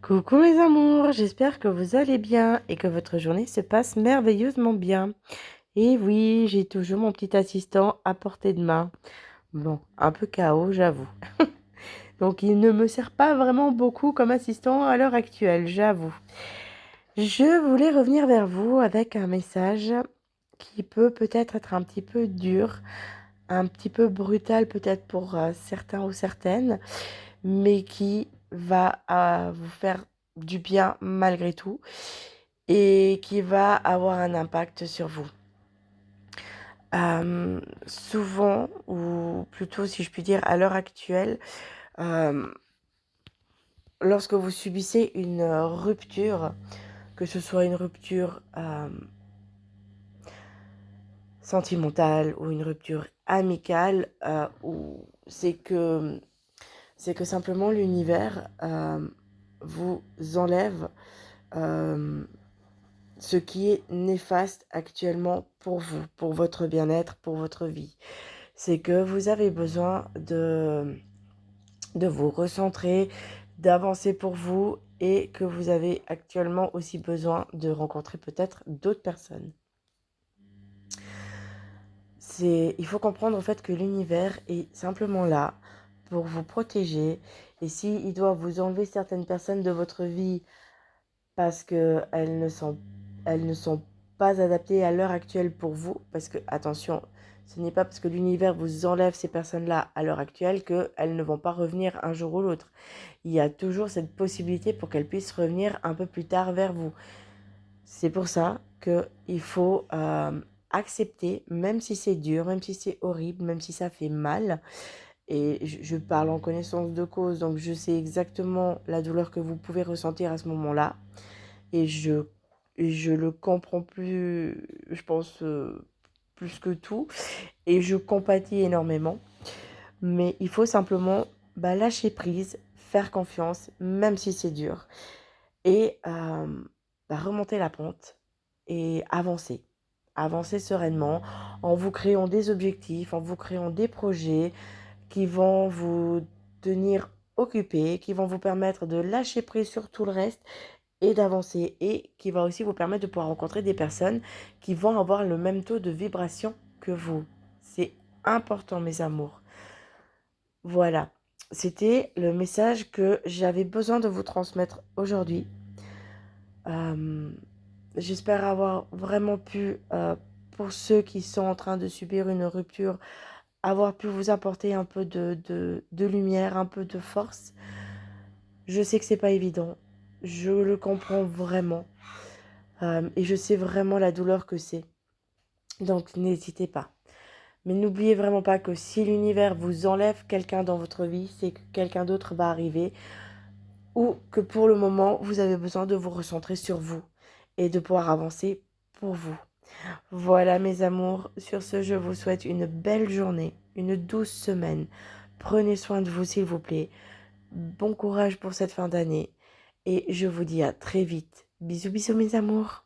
Coucou mes amours, j'espère que vous allez bien et que votre journée se passe merveilleusement bien. Et oui, j'ai toujours mon petit assistant à portée de main. Bon, un peu chaos, j'avoue. Donc il ne me sert pas vraiment beaucoup comme assistant à l'heure actuelle, j'avoue. Je voulais revenir vers vous avec un message qui peut peut-être être un petit peu dur, un petit peu brutal peut-être pour certains ou certaines, mais qui va vous faire du bien malgré tout et qui va avoir un impact sur vous. Souvent, ou plutôt si je puis dire à l'heure actuelle, hem, lorsque vous subissez une rupture, que ce soit une rupture, sentimentale ou une rupture amicale, ou c'est que simplement l'univers, vous enlève, hem, ce qui est néfaste actuellement pour vous, pour votre bien-être, pour votre vie. C'est que vous avez besoin de vous recentrer, d'avancer pour vous et que vous avez actuellement aussi besoin de rencontrer peut-être d'autres personnes. Il faut comprendre en fait que l'univers est simplement là pour vous protéger et s'il doit vous enlever certaines personnes de votre vie parce elles ne sont pas adaptées à l'heure actuelle pour vous, parce que attention, ce n'est pas parce que l'univers vous enlève ces personnes-là à l'heure actuelle qu'elles ne vont pas revenir un jour ou l'autre. Il y a toujours cette possibilité pour qu'elles puissent revenir un peu plus tard vers vous. C'est pour ça qu'il faut accepter, même si c'est dur, même si c'est horrible, même si ça fait mal. Et je parle en connaissance de cause, donc je sais exactement la douleur que vous pouvez ressentir à ce moment-là. Et je le comprends plus, je pense, plus que tout. Et je compatis énormément. Mais il faut simplement lâcher prise, faire confiance, même si c'est dur. Et remonter la pente et avancer. Avancer sereinement en vous créant des objectifs, en vous créant des projets qui vont vous tenir occupés, qui vont vous permettre de lâcher prise sur tout le reste et d'avancer et qui va aussi vous permettre de pouvoir rencontrer des personnes qui vont avoir le même taux de vibration que vous. C'est important, mes amours. Voilà, c'était le message que j'avais besoin de vous transmettre aujourd'hui. Euh, J'espère avoir vraiment pu, pour ceux qui sont en train de subir une rupture, avoir pu vous apporter un peu de lumière, un peu de force. Je sais que c'est pas évident, je le comprends vraiment. Et je sais vraiment la douleur que c'est. Donc n'hésitez pas. Mais n'oubliez vraiment pas que si l'univers vous enlève quelqu'un dans votre vie, c'est que quelqu'un d'autre va arriver ou que pour le moment, vous avez besoin de vous recentrer sur vous et de pouvoir avancer pour vous. Voilà mes amours, sur ce je vous souhaite une belle journée, une douce semaine. Prenez soin de vous s'il vous plaît. Bon courage pour cette fin d'année et je vous dis à très vite. Bisous bisous mes amours.